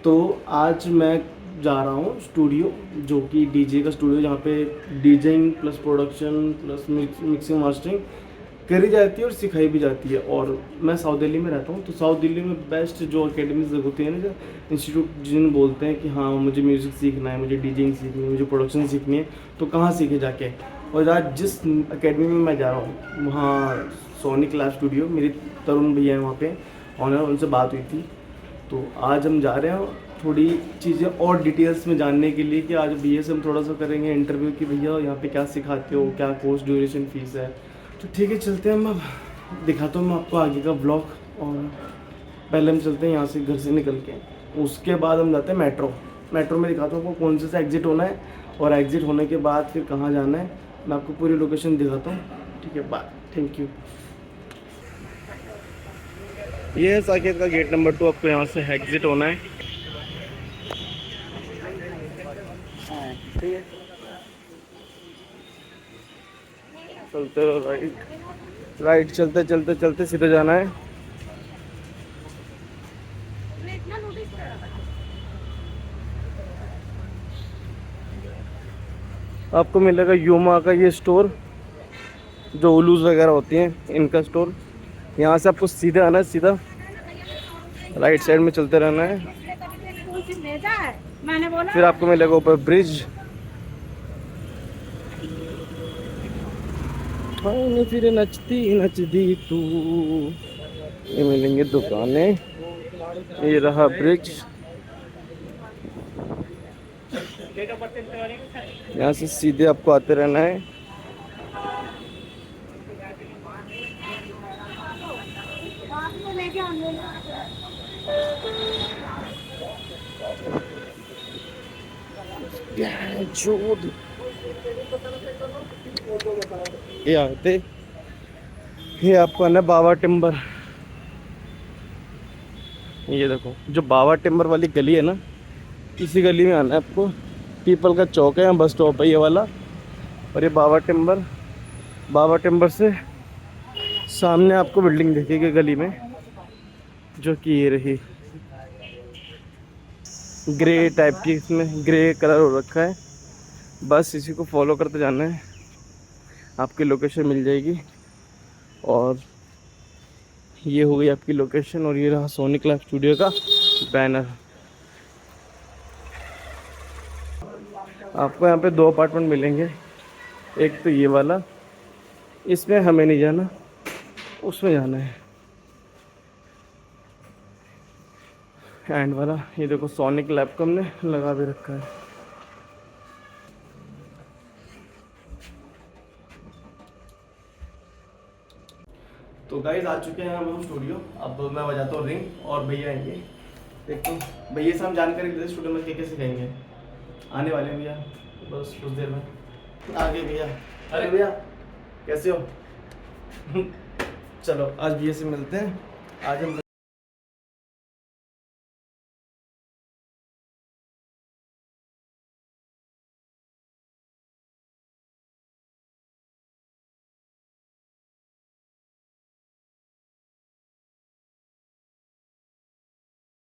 तो आज मैं जा रहा हूँ स्टूडियो, जो कि डीजे का स्टूडियो, जहाँ पे DJing plus production plus mixing mastering करी जाती है और सिखाई भी जाती है। और मैं साउथ दिल्ली में रहता हूँ, तो साउथ दिल्ली में बेस्ट जो अकेडमीज होती है ना, जो इंस्टीट्यूट जिन बोलते हैं कि हाँ मुझे म्यूज़िक सीखना है, मुझे डीजेइंग सीखनी है, मुझे प्रोडक्शन सीखनी है, तो कहाँ सीखे जाके। और आज जिस अकेडमी में मैं जा रहा हूँ वहाँ सोनिक लैब स्टूडियो, मेरे तरुण भैया हैं वहाँ पे ऑनर, उनसे बात हुई थी। तो आज हम जा रहे हैं थोड़ी चीज़ें और डिटेल्स में जानने के लिए, कि आज भैया से हम थोड़ा सा करेंगे इंटरव्यू कि भैया यहाँ पे क्या सिखाते हो, क्या कोर्स ड्यूरेशन फीस है। तो ठीक है, चलते हैं। मैं दिखाता हूँ मैं आपको आगे का ब्लॉग। और पहले हम चलते हैं यहाँ से, घर से निकल के, उसके बाद हम जाते हैं मेट्रो। मेट्रो में दिखाता हूँ आपको कौन से एग्ज़िट होना है, और एग्ज़िट होने के बाद फिर कहाँ जाना है, मैं आपको पूरी लोकेशन दिखाता हूँ। ठीक है, बाय, थैंक यू। ये है साकेत का गेट नंबर 2, आपको यहाँ से एग्ज़िट होना है। ठीक है, चलते रहो, राइट राइट, चलते चलते चलते सीधे जाना है। आपको मिलेगा यूमा का ये स्टोर, जो उलूज वगैरह होती हैं इनका स्टोर। यहाँ से आपको सीधे आना है, सीधा राइट साइड में चलते रहना है। फिर आपको मिलेगा ऊपर ब्रिज, फिर नचती नचती तू, ये मिलेंगे दुकानें, ये रहा ब्रिज। यहाँ से सीधे आपको आते रहना है। ये आते, ये आपको आना बाबा टिम्बर। ये देखो जो बाबा टिम्बर वाली गली है ना, इसी गली में आना है आपको। पीपल का चौक है, यहाँ बस स्टॉप है ये वाला। और ये बाबा टिम्बर से सामने आपको बिल्डिंग दिखेगी गली में, जो कि ये रही, ग्रे टाइप की, इसमें ग्रे कलर हो रखा है। बस इसी को फॉलो करते जाना है, आपकी लोकेशन मिल जाएगी। और ये हो गई आपकी लोकेशन, और ये रहा सोनिक लैब स्टूडियो का बैनर। आपको यहाँ पे 2 अपार्टमेंट मिलेंगे। एक तो ये वाला, इसमें हमें नहीं जाना, उसमें जाना है। एंड वाला ये देखो सोनिक लैब का हमने लगा भी रखा है। तो गाइस आ चुके हैं हम स्टूडियो। अब मैं बजाता हूँ रिंग और भैया आएंगे। देखो भैया से हम जानकारी देते स्टूडियो में क्या सिखाएंगे। आने वाले भैया बस कुछ देर में आ गए भैया। अरे भैया कैसे हो? चलो आज भैया से मिलते हैं। आज हम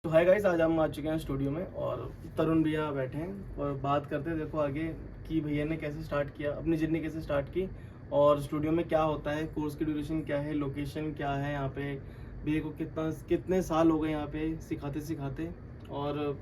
तो हाय गाइस, आज हम आ चुके हैं स्टूडियो में और तरुण भैया बैठे हैं और बात करते हैं देखो आगे कि भैया ने कैसे स्टार्ट किया, अपनी जर्नी कैसे स्टार्ट की, और स्टूडियो में क्या होता है, कोर्स की ड्यूरेशन क्या है, लोकेशन क्या है, यहाँ पे भैया को कितने साल हो गए यहाँ पे सिखाते सिखाते। और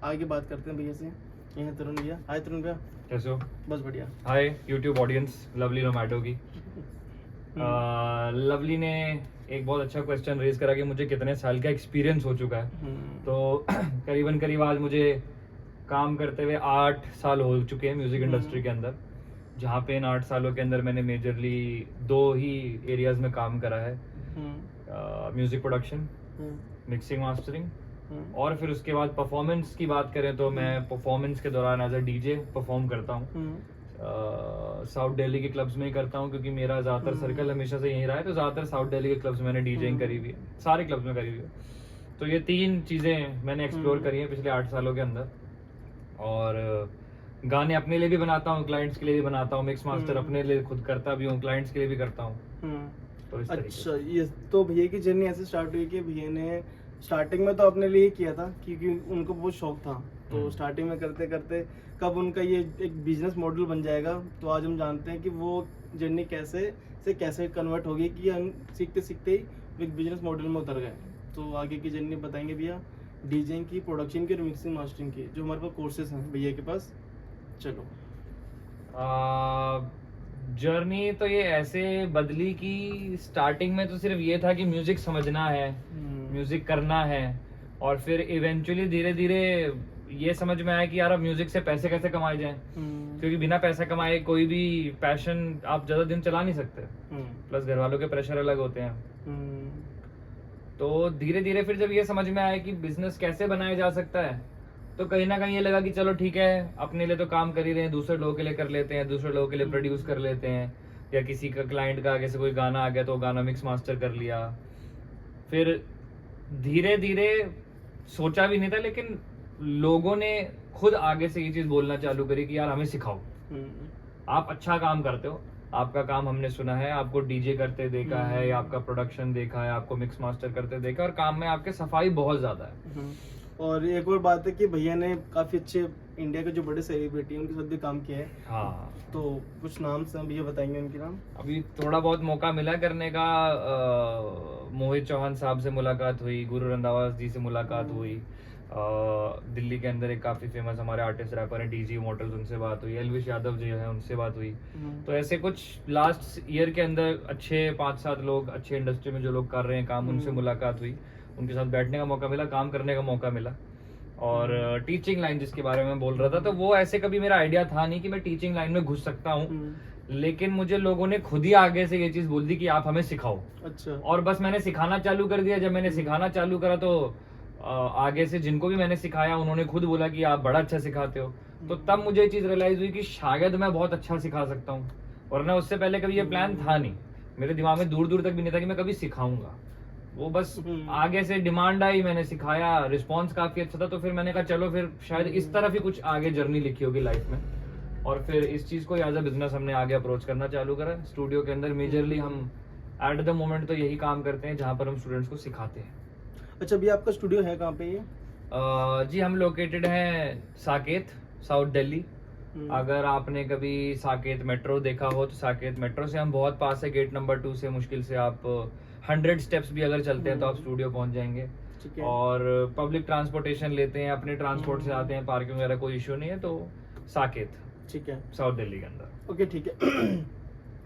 आगे बात करते हैं भैया से। ये हैं तरुण भैया। हाय तरुण भैया, कैसे हो? बस बढ़िया। हाय यूट्यूब ऑडियंस, लवली नोमैटो की। लवली ने एक बहुत अच्छा क्वेश्चन रेज करा कि मुझे कितने साल का एक्सपीरियंस हो चुका है। तो करीबन आज मुझे काम करते हुए 8 साल हो चुके हैं म्यूजिक इंडस्ट्री के अंदर, जहाँ पे इन 8 सालों के अंदर मैंने मेजरली 2 ही एरियाज में काम करा है, म्यूजिक प्रोडक्शन, मिक्सिंग मास्टरिंग, और फिर उसके बाद परफॉर्मेंस की बात करें तो मैं परफॉर्मेंस के दौरान एज अ डीजे परफॉर्म करता हूँ। साउथ दिल्ली के क्लब्स में ही करता हूँ, क्योंकि मेरा ज़्यादातर सर्कल हमेशा से यहीं रहा है, तो ज़्यादातर साउथ दिल्ली के क्लब्स में मैंने डीजेइंग करी हुई है, सारे क्लब्स में करी हुई है। तो ये 3 चीज़ें मैंने एक्सप्लोर करी हैं पिछले 8 सालों के अंदर। और गाने अपने लिए भी बनाता हूँ, क्लाइंट्स के लिए भी बनाता हूँ, मिक्स मास्टर अपने लिए खुद करता भी हूँ, क्लाइंट्स के लिए भी करता हूँ। तो इस तरीके से। अच्छा, ये तो भैया की जर्नी ऐसे स्टार्ट हुई कि भैया ने स्टार्टिंग में तो अपने लिए ही किया था क्योंकि उनको बहुत शौक था, तो स्टार्टिंग में करते करते कब उनका ये एक बिजनेस मॉडल बन जाएगा तो आज हम जानते हैं कि वो जर्नी कैसे कन्वर्ट होगी कि हम सीखते सीखते ही एक बिजनेस मॉडल में उतर गए। तो आगे की जर्नी बताएंगे भैया डीजेइंग की, प्रोडक्शन की और मिक्सिंग मास्टरिंग की, जो हमारे पास कोर्सेज हैं भैया के पास। चलो जर्नी तो ये ऐसे बदली कि स्टार्टिंग में तो सिर्फ ये था कि म्यूजिक समझना है, म्यूजिक करना है, और फिर इवेंचुअली धीरे धीरे ये समझ में आया कि यार अब म्यूजिक से पैसे कैसे कमाए जाएं, क्योंकि बिना पैसा कमाए कोई भी पैशन आप ज्यादा दिन चला नहीं सकते, प्लस घर वालों के प्रेशर अलग होते हैं। तो धीरे धीरे फिर जब ये समझ में आया कि बिजनेस कैसे बनाया जा सकता है, तो कहीं ना कहीं ये लगा कि चलो ठीक है, अपने लिए तो काम कर ही रहे हैं, दूसरे लोगों के लिए कर लेते हैं, दूसरे लोगों के लिए प्रोड्यूस कर लेते हैं, या किसी का क्लाइंट का आगे से कोई गाना आ गया तो गाना मिक्स मास्टर कर लिया। फिर धीरे धीरे सोचा भी नहीं था, लेकिन लोगों ने खुद आगे से ये चीज बोलना चालू करी कि यार हमें सिखाओ, आप अच्छा काम करते हो, आपका काम हमने सुना है, आपको डीजे करते देखा है, या आपका प्रोडक्शन देखा है, आपको मिक्स मास्टर करते देखा, और काम में आपके सफाई बहुत ज्यादा है। और एक और बात है कि भैया ने काफी अच्छे इंडिया के जो बड़े सेलिब्रिटी हैं उनके साथ भी काम किया है। हाँ, तो कुछ नाम से भैया बताएंगे उनके नाम। अभी थोड़ा बहुत मौका मिला करने का, मोहित चौहान साहब से मुलाकात हुई, गुरु रंधावा जी से मुलाकात हुई, दिल्ली के अंदर एक काफी फेमस हमारे आर्टिस्ट रैपर हैं डीजी इमॉर्टल्स, उनसे बात हुई, एल्विश यादव जी हैं उनसे बात हुई। तो ऐसे कुछ लास्ट ईयर के अंदर अच्छे 5-7 लोग अच्छे इंडस्ट्री में जो लोग कर रहे हैं काम, उनसे मुलाकात हुई, उनके साथ बैठने का मौका मिला, काम करने का मौका मिला। और टीचिंग लाइन जिसके बारे में बोल रहा था, तो वो ऐसे कभी मेरा आइडिया था नहीं कि मैं टीचिंग लाइन में घुस सकता हूँ, लेकिन मुझे लोगों ने खुद ही आगे से ये चीज बोल दी कि आप हमें सिखाओ। अच्छा। और बस मैंने सिखाना चालू कर दिया। जब मैंने सिखाना चालू करा तो आगे से जिनको भी मैंने सिखाया उन्होंने खुद बोला कि आप बड़ा अच्छा सिखाते हो। तो तब मुझे ये चीज रियलाइज हुई कि शायद मैं बहुत अच्छा सिखा सकता हूँ, वरना उससे पहले कभी ये प्लान था नहीं मेरे दिमाग में, दूर दूर तक भी नहीं था कि मैं कभी सिखाऊंगा। वो बस आगे से डिमांड आई, मैंने सिखाया, रिस्पॉन्स काफी अच्छा था, तो फिर मैंने कहा चलो फिर शायद इस तरफ ही कुछ आगे जर्नी लिखी होगी लाइफ में, और फिर इस चीज को एज अ बिजनेस हमने आगे अप्रोच करना चालू करा। स्टूडियो के अंदर मेजरली हम एट द मोमेंट तो यही काम करते हैं जहाँ पर हम स्टूडेंट्स को सिखाते हैं। अच्छा भैया, आपका स्टूडियो है कहाँ पे ये? जी हम लोकेटेड हैं साकेत, साउथ दिल्ली। अगर आपने कभी साकेत मेट्रो देखा हो तो साकेत मेट्रो से हम बहुत पास है, गेट नंबर 2 से मुश्किल से आप 100 स्टेप्स भी अगर चलते हैं तो आप स्टूडियो पहुंच जाएंगे। और पब्लिक ट्रांसपोर्टेशन लेते हैं, अपने ट्रांसपोर्ट से आते हैं, पार्किंग वगैरह कोई इशू नहीं है। तो साकेत, ठीक है, साउथ दिल्ली के अंदर। ओके ठीक है।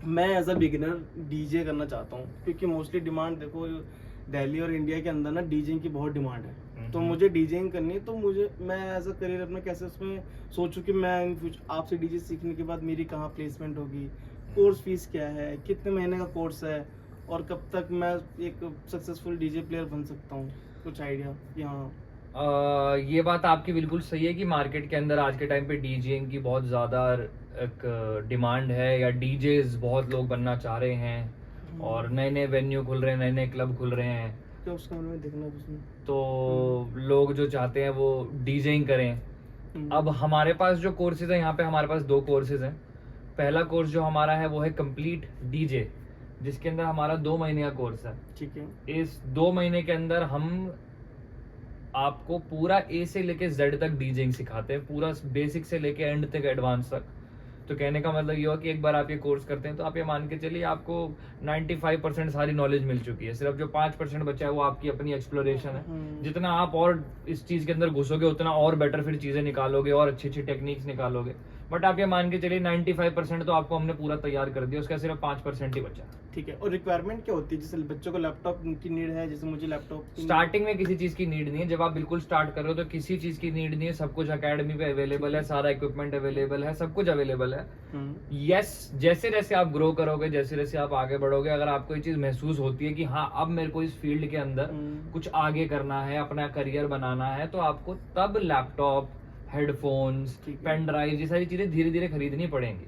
मैं एज अ बिगिनर डीजे करना चाहता हूँ, क्योंकि मोस्टली डिमांड देखो दिल्ली और इंडिया के अंदर ना डीजेइंग की बहुत डिमांड है। तो मुझे डीजेइंग करनी है, तो मैं एज अ करियर अपना कैसे उसमें सोचूं कि मैं आपसे डीजे सीखने के बाद मेरी कहाँ प्लेसमेंट होगी, कोर्स फीस क्या है, कितने महीने का कोर्स है, और कब तक मैं एक सक्सेसफुल डीजे प्लेयर बन सकता हूँ, कुछ आइडिया? यहाँ ये बात आपकी बिल्कुल सही है कि मार्केट के अंदर आज के टाइम पे डीजेइंग की बहुत ज़्यादा एक डिमांड है, या डीजेस बहुत लोग बनना चाह रहे हैं, और नए नए वेन्यू खुल रहे हैं, नए नए क्लब खुल रहे हैं, क्या उसका हमें देखना पसंद। तो लोग जो चाहते हैं वो डीजेइंग करें। अब हमारे पास जो कोर्सेज है, यहाँ पे हमारे पास 2 कोर्सेज हैं। पहला कोर्स जो हमारा है वो है कंप्लीट डीजे, जिसके अंदर हमारा 2 महीने का कोर्स है। ठीक है। इस 2 महीने के अंदर हम आपको पूरा ए से लेके जेड तक डीजेइंग सिखाते हैं, पूरा बेसिक से लेके एंड तक, एडवांस तक। तो कहने का मतलब ये हुआ कि एक बार आप ये कोर्स करते हैं तो आप ये मान के चलिए आपको 95% सारी नॉलेज मिल चुकी है। सिर्फ जो 5% बचा है वो आपकी अपनी एक्सप्लोरेशन है। जितना आप और इस चीज के अंदर घुसोगे उतना और बेटर फिर चीजें निकालोगे और अच्छी अच्छी टेक्निक्स निकालोगे। बट आप ये मान के चलिए 95% तो आपको हमने पूरा तैयार कर दिया, उसका सिर्फ 5% ही बचा। ठीक है। और रिक्वायरमेंट क्या होती है? जैसे बच्चों को लैपटॉप की नीड है, जैसे मुझे लैपटॉप स्टार्टिंग में किसी चीज की नीड नहीं है। जब आप बिल्कुल स्टार्ट कर रहे हो तो किसी चीज की नीड नहीं है, सब कुछ अकेडमी पे अवेलेबल है, सारा इक्विपमेंट अवेलेबल है, सब कुछ अवेलेबल है। यस, जैसे जैसे आप ग्रो करोगे, जैसे जैसे आप आगे बढ़ोगे, अगर आपको ये चीज महसूस होती है कि हाँ अब मेरे को इस फील्ड के अंदर कुछ आगे करना है, अपना करियर बनाना है, तो आपको तब लैपटॉप, हेडफोन्स, पेन ड्राइव, ये सारी चीजें धीरे धीरे खरीदनी पड़ेंगी।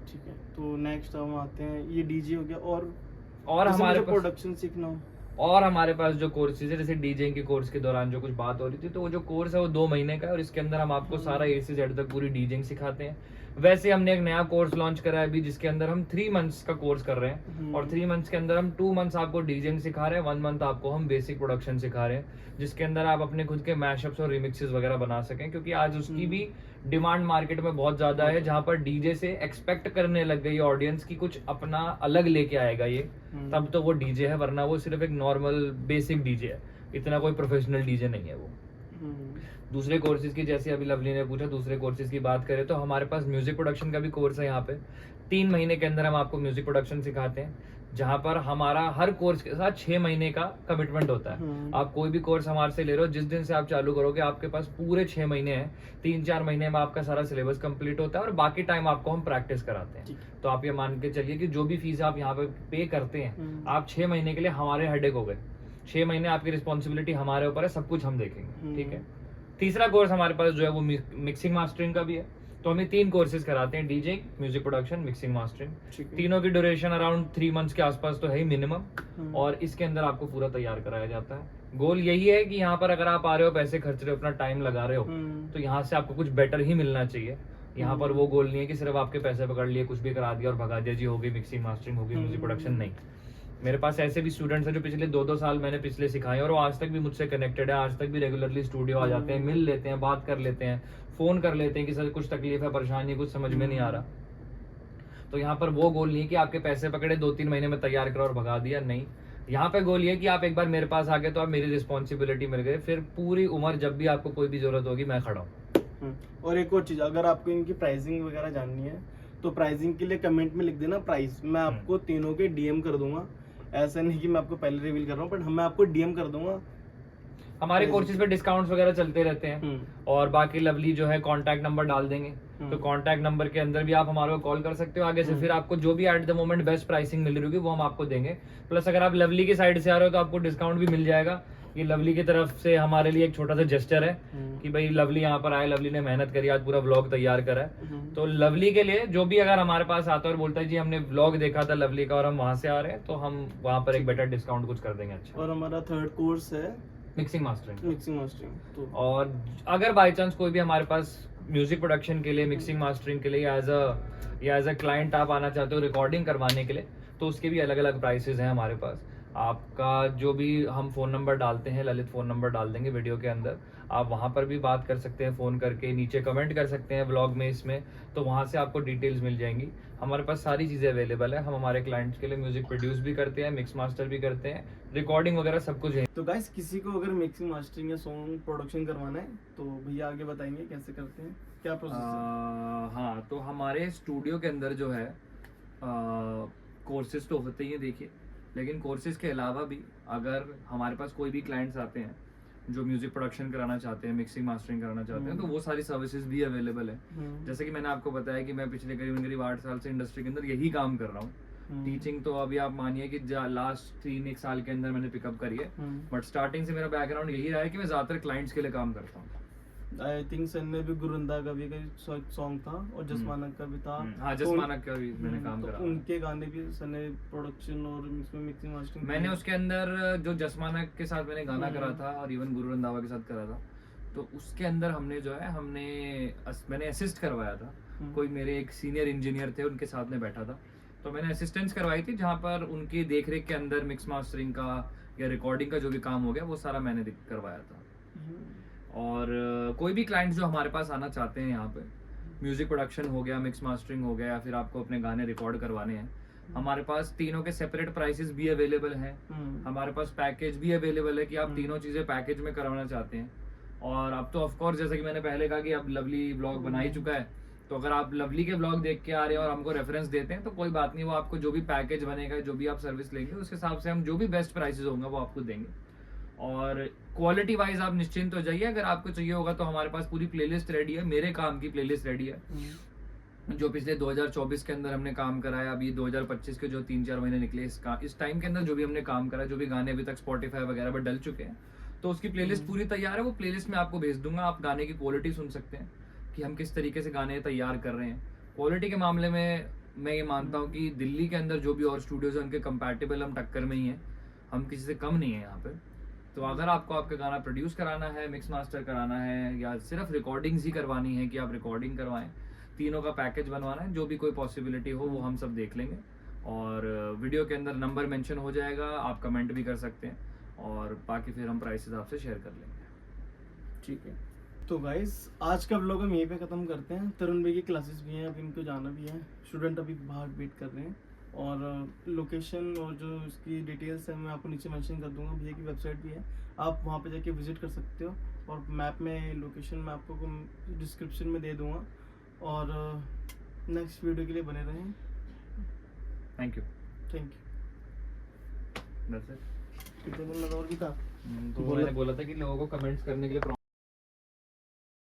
ठीक है। तो नेक्स्ट हम आते हैं, ये डीजे हो गया, और हमारे प्रोडक्शन सीखना हो, और हमारे पास जो कोर्सेज है, जैसे डीजेइंग के कोर्स के दौरान जो कुछ बात हो रही थी, तो वो जो कोर्स है वो 2 महीने का है, और इसके अंदर हम आपको सारा ए से जेड तक पूरी डीजेइंग सिखाते हैं। वैसे हमने एक नया कोर्स लॉन्च करा है अभी, जिसके अंदर हम 3 मंथ्स का कोर्स कर रहे हैं, और 3 मंथ्स के अंदर हम 2 मंथ्स आपको डीजेइंग सिखा रहे हैं, 1 मंथ आपको हम बेसिक प्रोडक्शन सिखा रहे हैं, जिसके अंदर आप अपने खुद के मैशअप्स और रिमिक्सेस वगैरह बना सकें, क्योंकि आज उसकी भी डिमांड मार्केट में बहुत ज्यादा है, जहाँ पर डीजे से एक्सपेक्ट करने लग गई ऑडियंस की कुछ अपना अलग लेके आएगा ये, तब तो वो डीजे है, वरना वो सिर्फ एक नॉर्मल बेसिक डीजे है, इतना कोई प्रोफेशनल डीजे नहीं है वो। दूसरे कोर्सेज की, जैसे अभी लवली ने पूछा, दूसरे कोर्सेज की बात करें तो हमारे पास म्यूजिक प्रोडक्शन का भी कोर्स है यहाँ पे। 3 महीने के अंदर हम आपको म्यूजिक प्रोडक्शन सिखाते हैं, जहाँ पर हमारा हर कोर्स के साथ 6 महीने का कमिटमेंट होता है। आप कोई भी कोर्स हमारे से ले रहे हो, जिस दिन से आप चालू करोगे आपके पास पूरे 6 महीने हैं, 3-4 महीने में आपका सारा सिलेबस कंप्लीट होता है, और बाकी टाइम आपको हम प्रैक्टिस कराते हैं। तो आप ये मान के चलिए कि जो भी फीस आप यहाँ पे पे करते हैं, आप 6 महीने के लिए हमारे हेडेक हो गए, 6 महीने आपकी रिस्पॉन्सिबिलिटी हमारे ऊपर है, सब कुछ हम देखेंगे, ठीक है। तीसरा कोर्स हमारे पास जो है वो मिक्सिंग मास्टरिंग का भी है, तो हमें 3 कोर्सेज कराते हैं, DJ, music production, mixing mastering. तीनों की ड्यूरेशन अराउंड 3 मंथ्स के आसपास तो है ही मिनिमम, और इसके अंदर आपको पूरा तैयार कराया जाता है। गोल यही है कि यहाँ पर अगर आप आ रहे हो, पैसे खर्च रहे हो, अपना टाइम लगा रहे हो, तो यहाँ से आपको कुछ बेटर ही मिलना चाहिए। यहाँ पर वो गोल नहीं है कि सिर्फ आपके पैसे पकड़ लिए, कुछ भी करा दिया और भगा दिया, जी हो गई मिक्सिंग मास्टरिंग, हो गई म्यूजिक प्रोडक्शन, नहीं। मेरे पास ऐसे भी स्टूडेंट्स हैं जो पिछले 2-2 साल मैंने पिछले सिखाए, और वो आज तक भी मुझसे कनेक्टेड है, आज तक भी रेगुलरली स्टूडियो आ जाते हैं, मिल लेते हैं, बात कर लेते हैं, फोन कर लेते हैं कि सर कुछ तकलीफ है, परेशानी, कुछ समझ में नहीं आ रहा। तो यहाँ पर वो गोल नहीं है कि आपके पैसे पकड़े 2-3 महीने में तैयार करा और भगा दिया, नहीं। यहाँ पे गोल ये है कि आप एक बार मेरे पास आ गए तो आप मेरी रिस्पॉन्सिबिलिटी मिल गए, फिर पूरी उम्र जब भी आपको कोई भी जरूरत होगी मैं खड़ा हूँ। और एक और चीज, अगर आपको इनकी प्राइसिंग वगैरह जाननी है तो प्राइसिंग के लिए कमेंट में लिख देना प्राइस, मैं आपको तीनों के डीएम कर दूंगा। ऐसा नहीं कि मैं आपको पहले रिवील कर रहा हूँ, बट मैं आपको डीएम कर दूंगा। हमारे कोर्सेज पे डिस्काउंट्स वगैरह चलते रहते हैं, और बाकी लवली जो है कांटेक्ट नंबर डाल देंगे, तो कांटेक्ट नंबर के अंदर भी आप हमारे को कॉल कर सकते हो आगे से, फिर आपको जो भी at the moment best pricing मिल रही होगी वो हम आपको देंगे। प्लस अगर आप लवली की साइड से आ रहे हो तो आपको डिस्काउंट भी मिल जाएगा। ये लवली की तरफ से हमारे लिए एक छोटा सा जेस्चर है कि भाई लवली यहाँ पर आए, लवली ने मेहनत करी, आज पूरा व्लॉग तैयार करा है, तो लवली के लिए जो भी अगर हमारे पास आता है और बोलता है जी हमने व्लॉग देखा था लवली का और हम वहां से आ रहे हैं, तो हम वहां पर एक बेटर डिस्काउंट कुछ कर देंगे। अच्छा, और हमारा 3rd कोर्स है मिक्सिंग मास्टरिंग। तो और अगर बाय चांस कोई भी हमारे पास म्यूजिक प्रोडक्शन के लिए, मिक्सिंग मास्टरिंग के लिए एज अ क्लाइंट आप आना चाहते हो रिकॉर्डिंग करवाने के लिए, तो उसके भी अलग अलग प्राइसेस हैं हमारे पास। आपका जो भी हम फ़ोन नंबर डालते हैं, ललित फ़ोन नंबर डाल देंगे वीडियो के अंदर, आप वहाँ पर भी बात कर सकते हैं, फ़ोन करके नीचे कमेंट कर सकते हैं व्लॉग में इसमें, तो वहाँ से आपको डिटेल्स मिल जाएंगी। हमारे पास सारी चीज़ें अवेलेबल है, हम हमारे क्लाइंट्स के लिए म्यूजिक प्रोड्यूस भी करते हैं, मिक्स मास्टर भी करते हैं, रिकॉर्डिंग वगैरह सब कुछ है। तो गाइस, किसी को अगर मिक्सिंग मास्टरिंग या सॉन्ग प्रोडक्शन करवाना है तो भैया आगे बताएंगे कैसे करते हैं, क्या प्रोसेस है? हाँ, तो हमारे स्टूडियो के अंदर जो है कोर्सेज तो होते ही हैं देखिए, लेकिन कोर्सेज के अलावा भी अगर हमारे पास कोई भी क्लाइंट्स आते हैं जो म्यूजिक प्रोडक्शन कराना चाहते हैं, मिक्सिंग मास्टरिंग कराना चाहते हैं, तो वो सारी सर्विसेज भी अवेलेबल है। जैसे कि मैंने आपको बताया कि मैं पिछले करीब 8 साल से इंडस्ट्री के अंदर यही काम कर रहा हूँ। टीचिंग तो अभी आप मानिए कि लास्ट 3-1 साल के अंदर मैंने पिकअप करी है, बट स्टार्टिंग से मेरा बैकग्राउंड यही रहा है कि मैं ज्यादातर क्लाइंट्स के लिए काम करता हूँ। आई थिंक सर ने भी गुरुंदा का भी कोई सॉन्ग था, और जसमानक का भी था। हाँ, जसमानक का भी मैंने काम करा। उनके गाने भी सर ने प्रोडक्शन और मिक्सिंग मास्टरिंग मैंने उसके अंदर जो जसमानक के साथ मैंने गाना करा था और इवन गुरु रंधावा के साथ करा था, तो उसके अंदर हमने जो है मैंने असिस्ट करवाया था। कोई मेरे एक सीनियर इंजीनियर थे, उनके साथ में बैठा था, तो मैंने असिस्टेंस करवाई थी, जहाँ पर उनकी देखरेख के अंदर मिक्स मास्टरिंग का या रिकॉर्डिंग का जो भी काम हो गया वो सारा मैंने करवाया था। और कोई भी क्लाइंट जो हमारे पास आना चाहते हैं यहाँ पे, म्यूजिक प्रोडक्शन हो गया, मिक्स मास्टरिंग हो गया, या फिर आपको अपने गाने रिकॉर्ड करवाने हैं, हमारे पास तीनों के सेपरेट प्राइसेस भी अवेलेबल हैं। हमारे पास पैकेज भी अवेलेबल है कि आप तीनों चीजें पैकेज में करवाना चाहते हैं। और अब तो ऑफ कोर्स जैसा कि मैंने पहले कहा कि अब लवली ब्लॉग बना ही चुका है, तो अगर आप लवली के ब्लॉग देख के आ रहे हैं और हमको रेफरेंस देते हैं तो कोई बात नहीं, वो आपको जो भी पैकेज बनेगा, जो भी आप सर्विस लेंगे, उस हिसाब से हम जो भी बेस्ट प्राइसेस होंगे वो आपको देंगे। और क्वालिटी वाइज आप निश्चिंत हो जाइए, अगर आपको चाहिए होगा तो हमारे पास पूरी प्लेलिस्ट रेडी है, मेरे काम की प्लेलिस्ट रेडी है, जो पिछले 2024 के अंदर हमने काम कराया, अभी 2025 के जो 3-4 महीने निकले इस टाइम के अंदर जो भी हमने काम करा, जो भी गाने अभी तक स्पॉटिफाई वगैरह पर डल चुके हैं, तो उसकी प्लेलिस्ट पूरी तैयार है। वो प्लेलिस्ट में आपको भेज दूंगा, आप गाने की क्वालिटी सुन सकते हैं कि हम किस तरीके से गाने तैयार कर रहे हैं। क्वालिटी के मामले में मैं ये मानता हूँ कि दिल्ली के अंदर जो भी और स्टूडियोज हैं उनके कंपैटिबल हम टक्कर में ही हैं, हम किसी से कम नहीं है यहाँ पे। तो अगर आपको आपका गाना प्रोड्यूस कराना है, मिक्स मास्टर कराना है, या सिर्फ रिकॉर्डिंग्स ही करवानी है कि आप रिकॉर्डिंग करवाएं, तीनों का पैकेज बनवाना है, जो भी कोई पॉसिबिलिटी हो वो हम सब देख लेंगे। और वीडियो के अंदर नंबर मेंशन हो जाएगा, आप कमेंट भी कर सकते हैं और बाकी फिर हम प्राइसेस आपसे शेयर कर लेंगे। ठीक है, तो गाइस आज का व्लॉग हम यहीं पे ख़त्म करते हैं। तरुण भाई की क्लासेस भी हैं, अभी इनको जाना भी है, स्टूडेंट अभी बाहर वेट कर रहे हैं। और लोकेशन और जो इसकी डिटेल्स है मैं आपको नीचे मेंशन कर दूंगा। भैया की वेबसाइट भी है, आप वहाँ पे जाके विजिट कर सकते हो, और मैप में लोकेशन मैं आपको डिस्क्रिप्शन में दे दूँगा। और नेक्स्ट वीडियो के लिए बने रहें। Thank you. Thank you. That's it। कितने दिन लगा और भी था तो मैंने बोला था कि लोगों को कमेंट्स करने के लिए